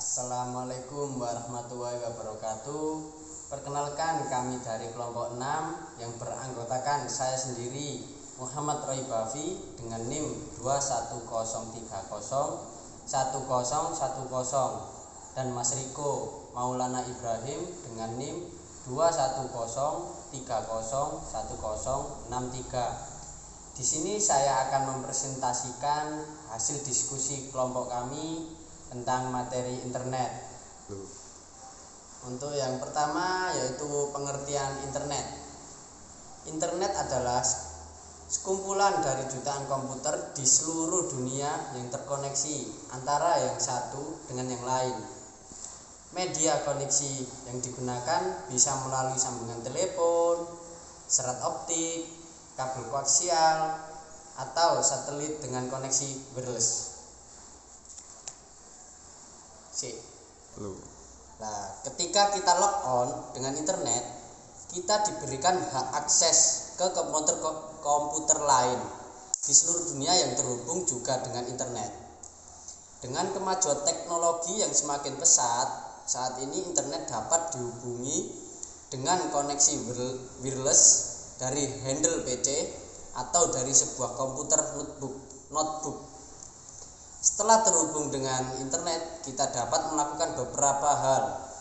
Assalamualaikum warahmatullahi wabarakatuh. Perkenalkan, kami dari kelompok 6 yang beranggotakan saya sendiri, Muhammad Roy Bafi, dengan NIM 210301010, dan Mas Riko Maulana Ibrahim dengan NIM 21030101063. Di sini saya akan mempresentasikan hasil diskusi kelompok kami tentang materi internet. Untuk yang pertama yaitu pengertian internet. Internet adalah sekumpulan dari jutaan komputer di seluruh dunia yang terkoneksi antara yang satu dengan yang lain. Media koneksi yang digunakan bisa melalui sambungan telepon, serat optik, kabel koaksial, atau satelit dengan koneksi wireless. Nah, ketika kita log on dengan internet, kita diberikan hak akses ke komputer lain di seluruh dunia yang terhubung juga dengan internet. Dengan kemajuan teknologi yang semakin pesat, saat ini internet dapat dihubungi dengan koneksi wireless dari handle PC atau dari sebuah komputer notebook. Setelah terhubung dengan internet, kita dapat melakukan beberapa hal.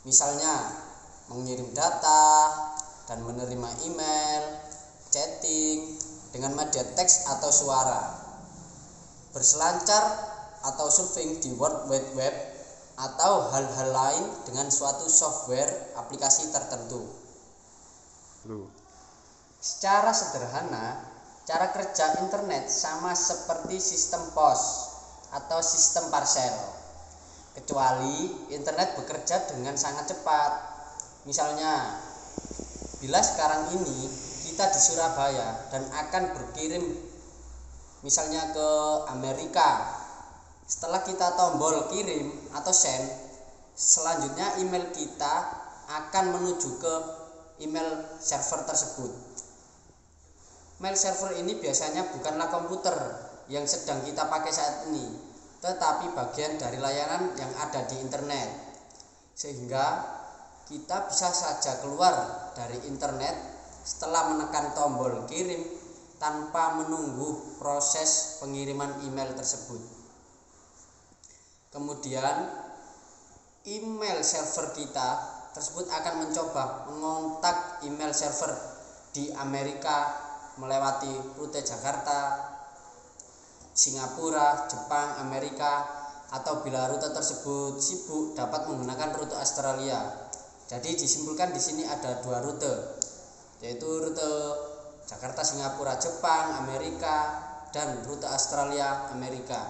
Misalnya, mengirim data dan menerima email, chatting dengan media teks atau suara, berselancar atau surfing di World Wide Web, atau hal-hal lain dengan suatu software aplikasi tertentu. Secara sederhana, cara kerja internet sama seperti sistem pos atau sistem parcel, kecuali internet bekerja dengan sangat cepat. Misalnya, bila sekarang ini kita di Surabaya dan akan berkirim misalnya ke Amerika, setelah kita tombol kirim atau send, selanjutnya email kita akan menuju ke email server tersebut. Mail server ini biasanya bukanlah komputer yang sedang kita pakai saat ini, tetapi bagian dari layanan yang ada di internet. Sehingga kita bisa saja keluar dari internet setelah menekan tombol kirim tanpa menunggu proses pengiriman email tersebut. Kemudian email server kita tersebut akan mencoba mengontak email server di Amerika melewati rute Jakarta, Singapura, Jepang, Amerika, atau bila rute tersebut sibuk dapat menggunakan rute Australia. Jadi disimpulkan di sini ada dua rute, yaitu rute Jakarta, Singapura, Jepang, Amerika, dan rute Australia, Amerika.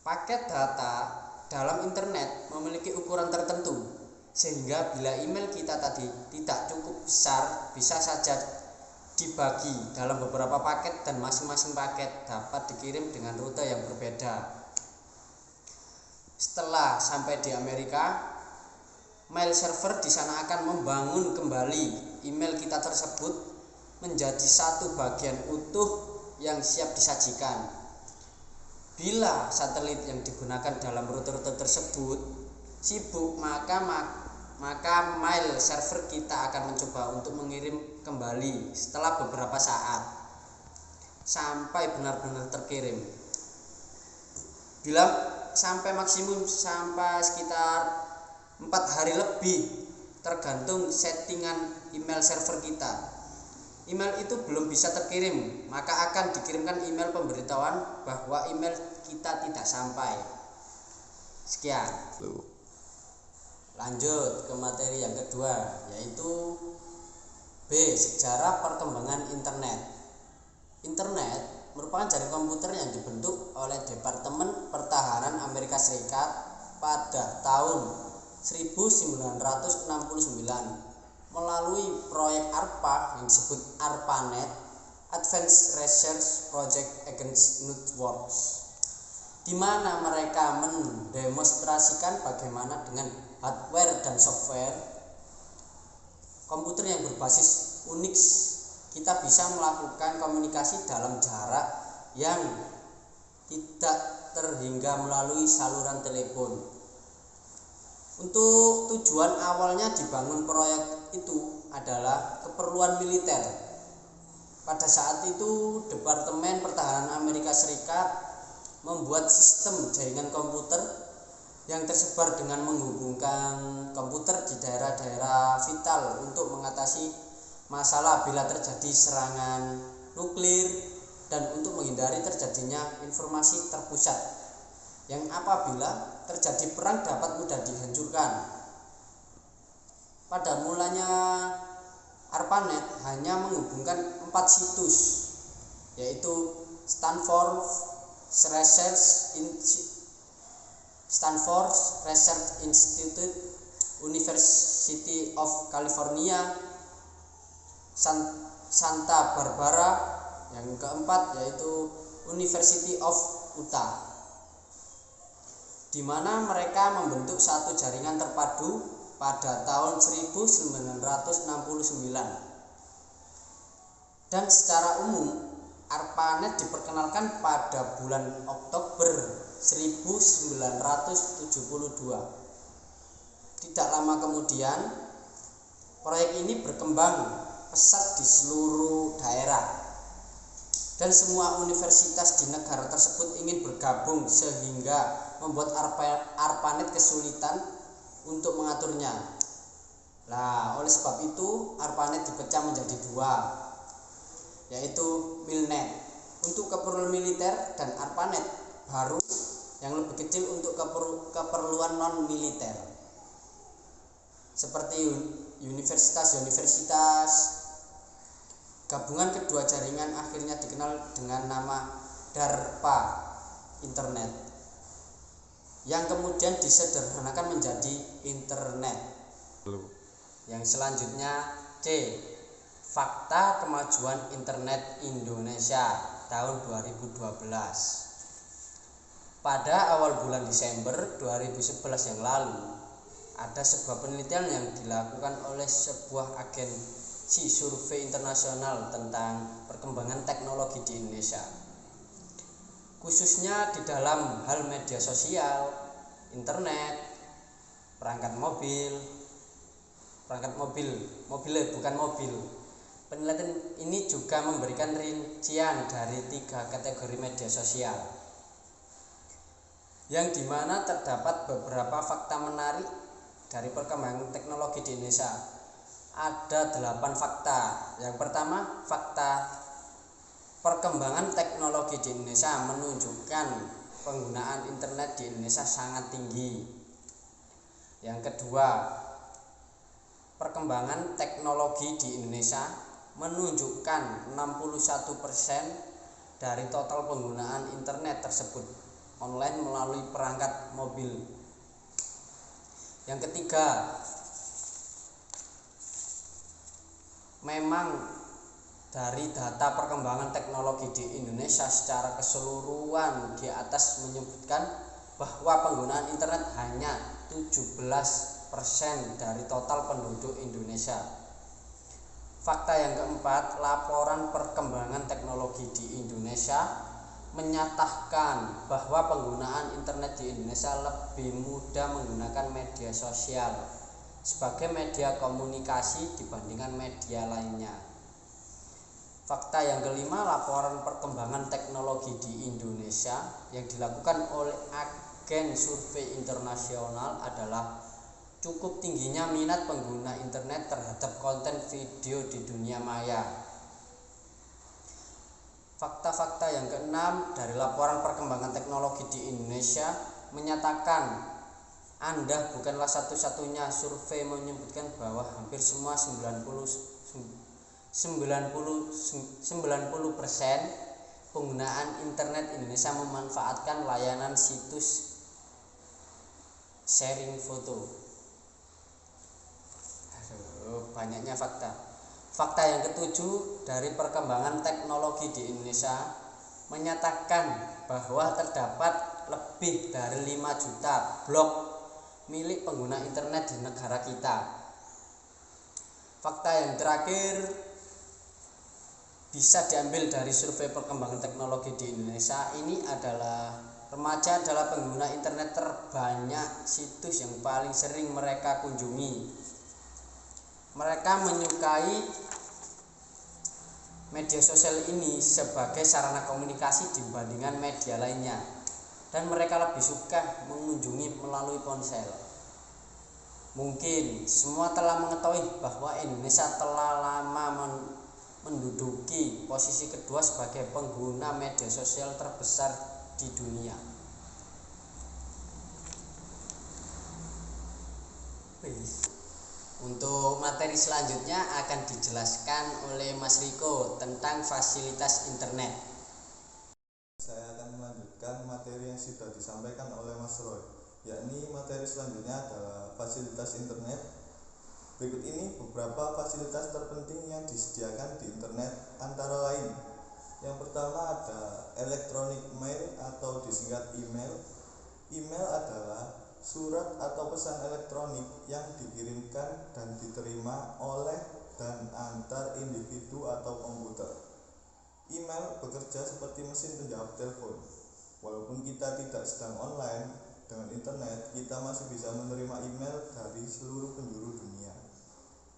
Paket data dalam internet memiliki ukuran tertentu, sehingga bila email kita tadi tidak cukup besar, bisa saja dibagi dalam beberapa paket dan masing-masing paket dapat dikirim dengan rute yang berbeda. Setelah sampai di Amerika, mail server di sana akan membangun kembali email kita tersebut menjadi satu bagian utuh yang siap disajikan. Bila satelit yang digunakan dalam rute-rute tersebut sibuk, maka mail server kita akan mencoba untuk mengirim kembali setelah beberapa saat sampai benar-benar terkirim. Bila sampai maksimum sampai sekitar 4 hari lebih, tergantung settingan email server kita. Email itu belum bisa terkirim, maka akan dikirimkan email pemberitahuan bahwa email kita tidak sampai. Sekian. Lanjut ke materi yang kedua, yaitu B. Sejarah perkembangan internet. Internet merupakan jaringan komputer yang dibentuk oleh Departemen Pertahanan Amerika Serikat pada tahun 1969 melalui proyek ARPA yang disebut ARPANET, Advanced Research Project Against Networks, di mana mereka mendemonstrasikan bagaimana dengan hardware dan software komputer yang berbasis Unix kita bisa melakukan komunikasi dalam jarak yang tidak terhingga melalui saluran telepon. Untuk tujuan awalnya dibangun proyek itu adalah keperluan militer. Pada saat itu Departemen Pertahanan Amerika Serikat membuat sistem jaringan komputer yang tersebar dengan menghubungkan komputer di daerah-daerah vital untuk mengatasi masalah bila terjadi serangan nuklir dan untuk menghindari terjadinya informasi terpusat yang apabila terjadi perang dapat mudah dihancurkan. Pada mulanya ARPANET hanya menghubungkan 4 situs, yaitu Stanford Research Institute, University of California, Santa Barbara, yang keempat yaitu University of Utah, di mana mereka membentuk satu jaringan terpadu pada tahun 1969. Dan secara umum ARPANET diperkenalkan pada bulan Oktober 1972. Tidak lama kemudian proyek ini berkembang pesat di seluruh daerah dan semua universitas di negara tersebut ingin bergabung sehingga membuat ARPANET kesulitan untuk mengaturnya. Oleh sebab itu ARPANET dipecah menjadi 2, yaitu MILNET untuk keperluan militer dan ARPANET baru yang lebih kecil untuk keperluan non militer, seperti universitas. Gabungan kedua jaringan akhirnya dikenal dengan nama DARPA Internet, yang kemudian disederhanakan menjadi Internet. Yang selanjutnya C. Fakta Kemajuan Internet Indonesia tahun 2012. Pada awal bulan Desember 2011 yang lalu, ada sebuah penelitian yang dilakukan oleh sebuah agensi survei internasional tentang perkembangan teknologi di Indonesia, khususnya di dalam hal media sosial, internet, perangkat mobil. Penelitian ini juga memberikan rincian dari 3 kategori media sosial, yang dimana terdapat beberapa fakta menarik dari perkembangan teknologi di Indonesia. Ada 8 fakta. Yang pertama, fakta perkembangan teknologi di Indonesia menunjukkan penggunaan internet di Indonesia sangat tinggi. Yang kedua, perkembangan teknologi di Indonesia menunjukkan 61% dari total penggunaan internet tersebut online melalui perangkat mobil. Yang ketiga, memang dari data perkembangan teknologi di Indonesia secara keseluruhan di atas menyebutkan bahwa penggunaan internet hanya 17% dari total penduduk Indonesia. Fakta yang keempat, laporan perkembangan teknologi di Indonesia menyatakan bahwa penggunaan internet di Indonesia lebih mudah menggunakan media sosial sebagai media komunikasi dibandingkan media lainnya. Fakta yang kelima, laporan perkembangan teknologi di Indonesia yang dilakukan oleh agen survei internasional adalah cukup tingginya minat pengguna internet terhadap konten video di dunia maya. Fakta-fakta yang keenam dari laporan perkembangan teknologi di Indonesia menyatakan Anda bukanlah satu-satunya survei menyebutkan bahwa hampir semua 90% penggunaan internet Indonesia memanfaatkan layanan situs sharing foto. Banyaknya fakta. Fakta yang ketujuh dari perkembangan teknologi di Indonesia menyatakan bahwa terdapat lebih dari 5 juta blog milik pengguna internet di negara kita. Fakta yang terakhir bisa diambil dari survei perkembangan teknologi di Indonesia ini adalah Remaja adalah pengguna internet terbanyak, situs yang paling sering mereka kunjungi. Mereka menyukai media sosial ini sebagai sarana komunikasi dibandingkan media lainnya, dan mereka lebih suka mengunjungi melalui ponsel. Mungkin semua telah mengetahui bahwa Indonesia telah lama menduduki posisi kedua sebagai pengguna media sosial terbesar di dunia. Untuk materi selanjutnya akan dijelaskan oleh Mas Riko tentang fasilitas internet. Saya akan melanjutkan materi yang sudah disampaikan oleh Mas Roy, yakni materi selanjutnya adalah fasilitas internet. Berikut ini beberapa fasilitas terpenting yang disediakan di internet, antara lain: yang pertama ada electronic mail atau disingkat email. Email adalah surat atau pesan elektronik yang dikirimkan dan diterima oleh dan antar individu atau komputer. Email bekerja seperti mesin penjawab telepon. Walaupun kita tidak sedang online dengan internet, kita masih bisa menerima email dari seluruh penjuru dunia.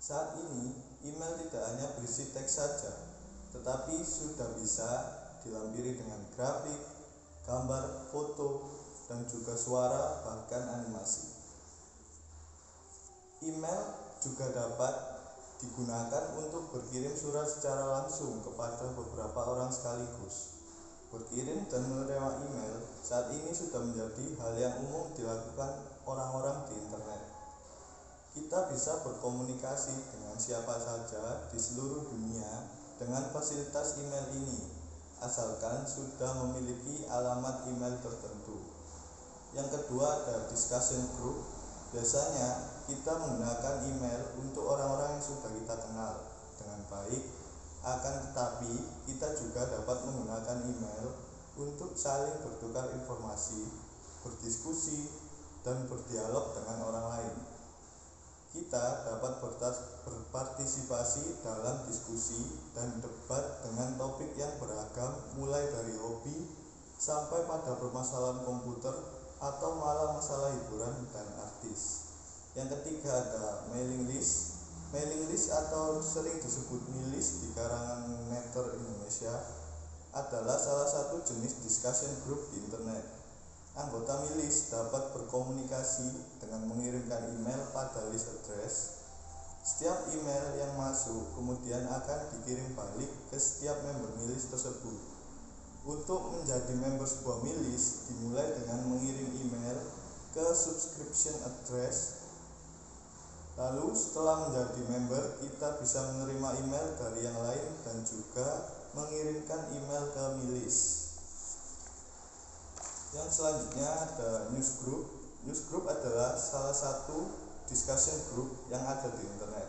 Saat ini, email tidak hanya berisi teks saja, tetapi sudah bisa dilampiri dengan grafik, gambar, foto, dan juga suara, bahkan animasi. Email juga dapat digunakan untuk berkirim surat secara langsung kepada beberapa orang sekaligus. Berkirim dan menerima email saat ini sudah menjadi hal yang umum dilakukan orang-orang di internet. Kita bisa berkomunikasi dengan siapa saja di seluruh dunia dengan fasilitas email ini, asalkan sudah memiliki alamat email tertentu. Yang kedua ada discussion group. Biasanya kita menggunakan email untuk orang-orang yang sudah kita kenal dengan baik, akan tetapi kita juga dapat menggunakan email untuk saling bertukar informasi, berdiskusi, dan berdialog dengan orang lain. Kita dapat berpartisipasi dalam diskusi dan debat dengan topik yang beragam, mulai dari hobi sampai pada permasalahan komputer atau malah masalah hiburan dan artis. Yang ketiga ada mailing list. Mailing list atau sering disebut milis di karangan netter Indonesia adalah salah satu jenis discussion group di internet. Anggota milis dapat berkomunikasi dengan mengirimkan email pada list address. Setiap email yang masuk kemudian akan dikirim balik ke setiap member milis tersebut. Untuk menjadi member sebuah milis dimulai dengan mengirim email ke subscription address. Lalu setelah menjadi member, kita bisa menerima email dari yang lain dan juga mengirimkan email ke milis. Yang selanjutnya ada newsgroup. Newsgroup adalah salah satu discussion group yang ada di internet.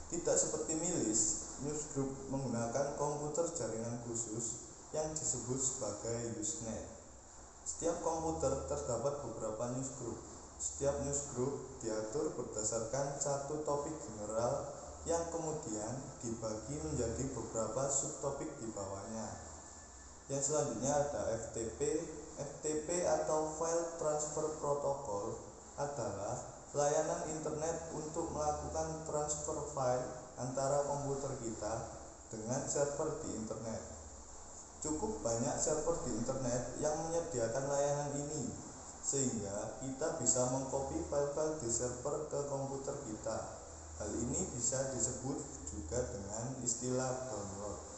Tidak seperti milis, newsgroup menggunakan komputer jaringan khusus yang disebut sebagai Usenet. Setiap komputer terdapat beberapa newsgroup. Setiap newsgroup diatur berdasarkan satu topik general yang kemudian dibagi menjadi beberapa subtopik di bawahnya. Yang selanjutnya ada FTP. FTP atau File Transfer Protocol adalah layanan internet untuk melakukan transfer file antara komputer kita dengan server di internet. Cukup banyak server di internet yang menyediakan layanan ini, sehingga kita bisa mengcopy file-file di server ke komputer kita. Hal ini bisa disebut juga dengan istilah download.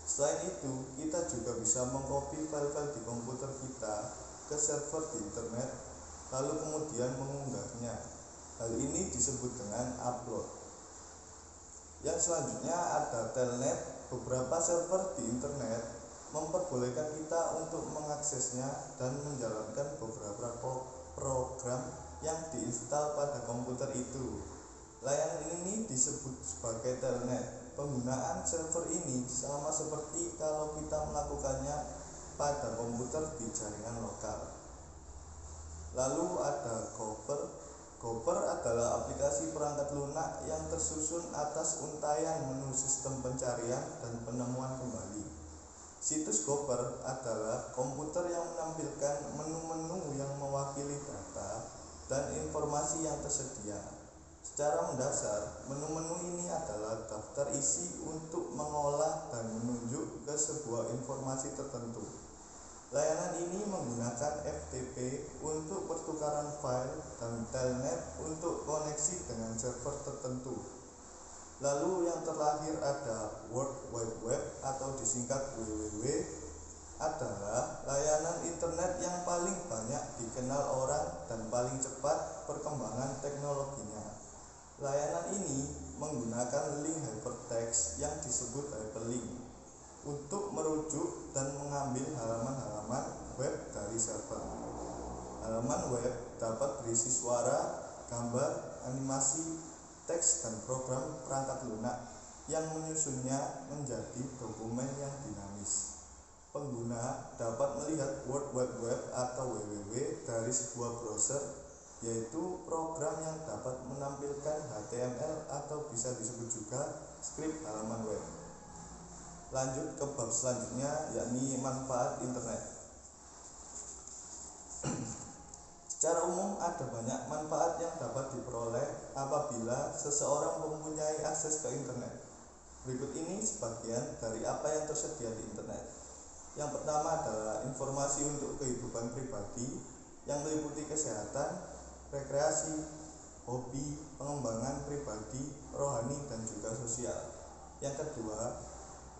Selain itu, kita juga bisa mengcopy file-file di komputer kita ke server di internet, lalu kemudian mengunggahnya. Hal ini disebut dengan upload. Yang selanjutnya ada telnet. Beberapa server di internet memperbolehkan kita untuk mengaksesnya dan menjalankan beberapa program yang diinstal pada komputer itu. Layanan ini disebut sebagai telnet. Penggunaan server ini sama seperti kalau kita melakukannya pada komputer di jaringan lokal. Lalu ada Gopher. Gopher adalah aplikasi perangkat lunak yang tersusun atas untaian menu sistem pencarian dan penemuan kembali. Situs Gopher adalah komputer yang menampilkan menu-menu yang mewakili data dan informasi yang tersedia. Secara mendasar, menu-menu ini adalah daftar isi untuk mengolah dan menunjuk ke sebuah informasi tertentu. Layanan ini menggunakan FTP untuk pertukaran file dan Telnet untuk koneksi dengan server tertentu. Lalu yang terakhir ada World Wide Web atau disingkat WWW, adalah layanan internet yang paling banyak dikenal orang dan paling cepat perkembangan teknologinya. Layanan ini menggunakan link hypertext yang disebut hyperlink untuk merujuk dan mengambil halaman-halaman web dari server. Halaman web dapat berisi suara, gambar, animasi, teks, dan program perangkat lunak yang menyusunnya menjadi dokumen yang dinamis. Pengguna dapat melihat World Wide Web atau WWW dari sebuah browser, yaitu program yang dapat menampilkan HTML atau bisa disebut juga skrip halaman web. Lanjut ke bab selanjutnya, yakni manfaat internet. Secara umum ada banyak manfaat yang dapat diperoleh apabila seseorang mempunyai akses ke internet. Berikut ini sebagian dari apa yang tersedia di internet. Yang pertama adalah informasi untuk kehidupan pribadi yang meliputi kesehatan, rekreasi, hobi, pengembangan pribadi, rohani, dan juga sosial. Yang kedua,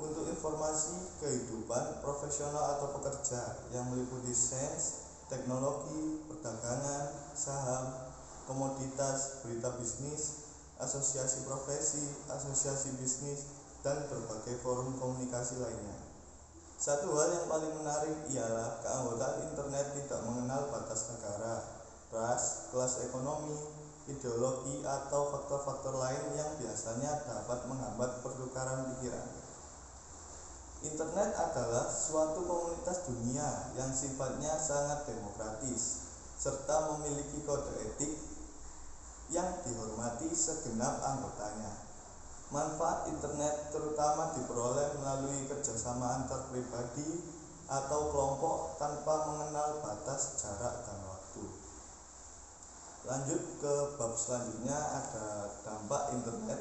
untuk informasi kehidupan profesional atau pekerja yang meliputi sains, teknologi, perdagangan, saham, komoditas, berita bisnis, asosiasi profesi, asosiasi bisnis, dan berbagai forum komunikasi lainnya. Satu hal yang paling menarik ialah keanggotaan internet tidak mengenal batas negara, ras, kelas ekonomi, ideologi, atau faktor-faktor lain yang biasanya dapat menghambat pertukaran pikiran. Internet adalah suatu komunitas dunia yang sifatnya sangat demokratis serta memiliki kode etik yang dihormati segenap anggotanya. Manfaat internet terutama diperoleh melalui kerjasama antar pribadi atau kelompok tanpa mengenal batas jarak dan waktu. Lanjut ke bab selanjutnya, ada dampak internet,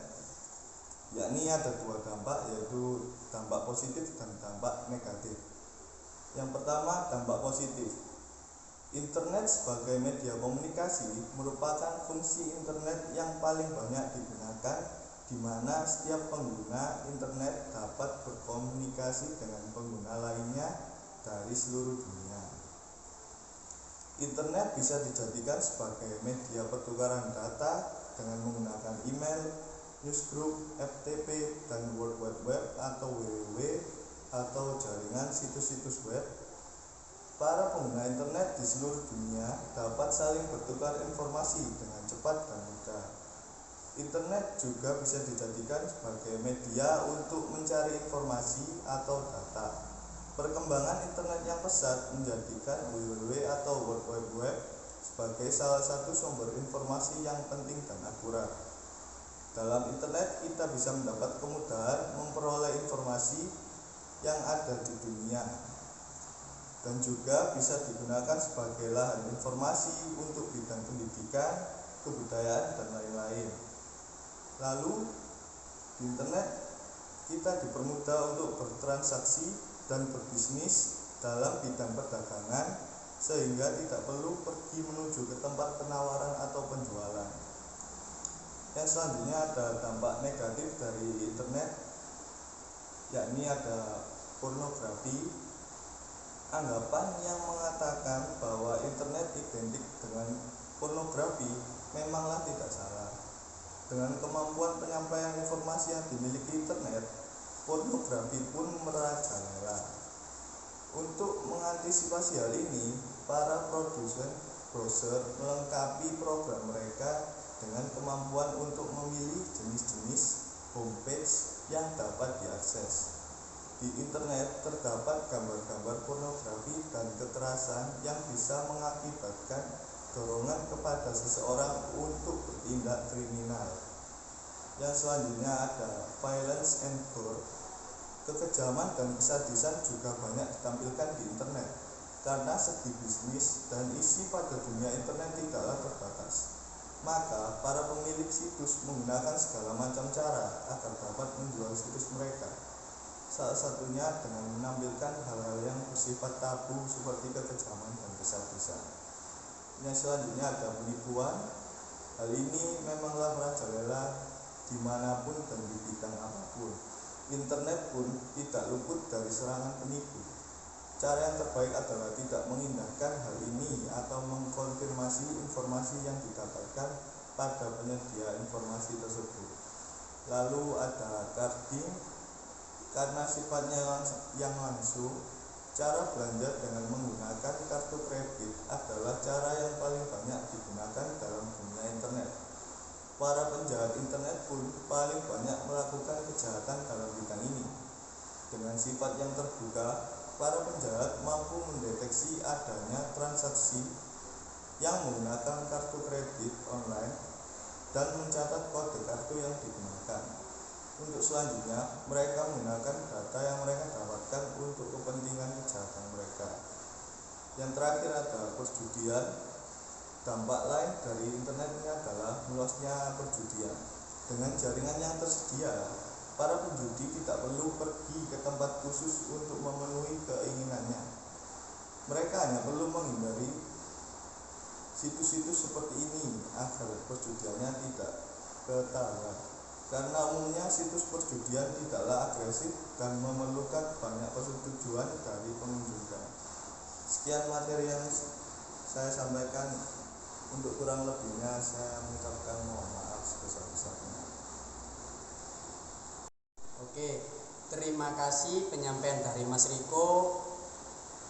yakni ada dua dampak, yaitu dampak positif dan dampak negatif. Yang pertama, dampak positif. Internet sebagai media komunikasi merupakan fungsi internet yang paling banyak digunakan, di mana setiap pengguna internet dapat berkomunikasi dengan pengguna lainnya dari seluruh dunia. Internet bisa dijadikan sebagai media pertukaran data dengan menggunakan email, newsgroup, FTP, dan World Wide Web atau WWW atau jaringan situs-situs web. Para pengguna internet di seluruh dunia dapat saling bertukar informasi dengan cepat dan mudah. Internet juga bisa dijadikan sebagai media untuk mencari informasi atau data. Perkembangan internet yang pesat menjadikan WWW atau World Wide Web sebagai salah satu sumber informasi yang penting dan akurat. Dalam internet kita bisa mendapat kemudahan memperoleh informasi yang ada di dunia dan juga bisa digunakan sebagai lahan informasi untuk bidang pendidikan, kebudayaan, dan lain-lain. Lalu di internet kita dipermudah untuk bertransaksi dan berbisnis dalam bidang perdagangan sehingga tidak perlu pergi menuju ke tempat penawaran atau penjualan. Yang selanjutnya ada dampak negatif dari internet, yakni ada pornografi. Anggapan yang mengatakan bahwa internet identik dengan pornografi memanglah tidak salah. Dengan kemampuan penyampaian informasi yang dimiliki internet, pornografi pun merajalela. Untuk mengantisipasi hal ini, para produsen browser melengkapi program mereka dengan kemampuan untuk memilih jenis-jenis homepage yang dapat diakses. Di internet terdapat gambar-gambar pornografi dan kekerasan yang bisa mengakibatkan dorongan kepada seseorang untuk bertindak kriminal. Yang selanjutnya ada violence and gore. Kekejaman dan kesadisan juga banyak ditampilkan di internet, karena segi bisnis dan isi pada dunia internet tidaklah terbatas. Maka, para pemilik situs menggunakan segala macam cara agar dapat menjual situs mereka. Salah satunya dengan menampilkan hal-hal yang bersifat tabu seperti kekejaman dan kesadisan. Yang selanjutnya ada penipuan. Hal ini memanglah merajalela dimanapun dan di bidang apapun. Internet pun tidak luput dari serangan penipu. Cara yang terbaik adalah tidak mengindahkan hal ini atau mengkonfirmasi informasi yang didapatkan pada penyedia informasi tersebut. Lalu ada carding. Karena sifatnya yang langsung, cara belanja dengan menggunakan kartu kredit adalah cara yang paling banyak digunakan dalam dunia internet. Para penjahat internet pun paling banyak melakukan kejahatan dalam bidang ini. Dengan sifat yang terbuka, para penjahat mampu mendeteksi adanya transaksi yang menggunakan kartu kredit online dan mencatat kode kartu yang digunakan. Untuk selanjutnya, mereka menggunakan data yang mereka dapatkan untuk kepentingan kejahatan mereka. Yang terakhir ada perjudian. Dampak lain dari internet ini adalah meluasnya perjudian. Dengan jaringan yang tersedia, para penjudi tidak perlu pergi ke tempat khusus untuk memenuhi keinginannya. Mereka hanya perlu menghindari situs-situs seperti ini agar perjudiannya tidak ketahuan. Karena umumnya situs perjudian tidaklah agresif dan memerlukan banyak persetujuan dari pengunjungnya. Sekian materi yang saya sampaikan. Untuk kurang lebihnya saya mengucapkan mohon maaf sebesar-besarnya. Oke, terima kasih penyampaian dari Mas Riko.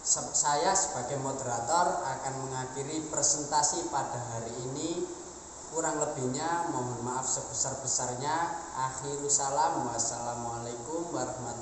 Saya sebagai moderator akan mengakhiri presentasi pada hari ini. Kurang lebihnya mohon maaf sebesar-besarnya. Akhirus salam. Wassalamualaikum warahmatullahi wabarakatuh.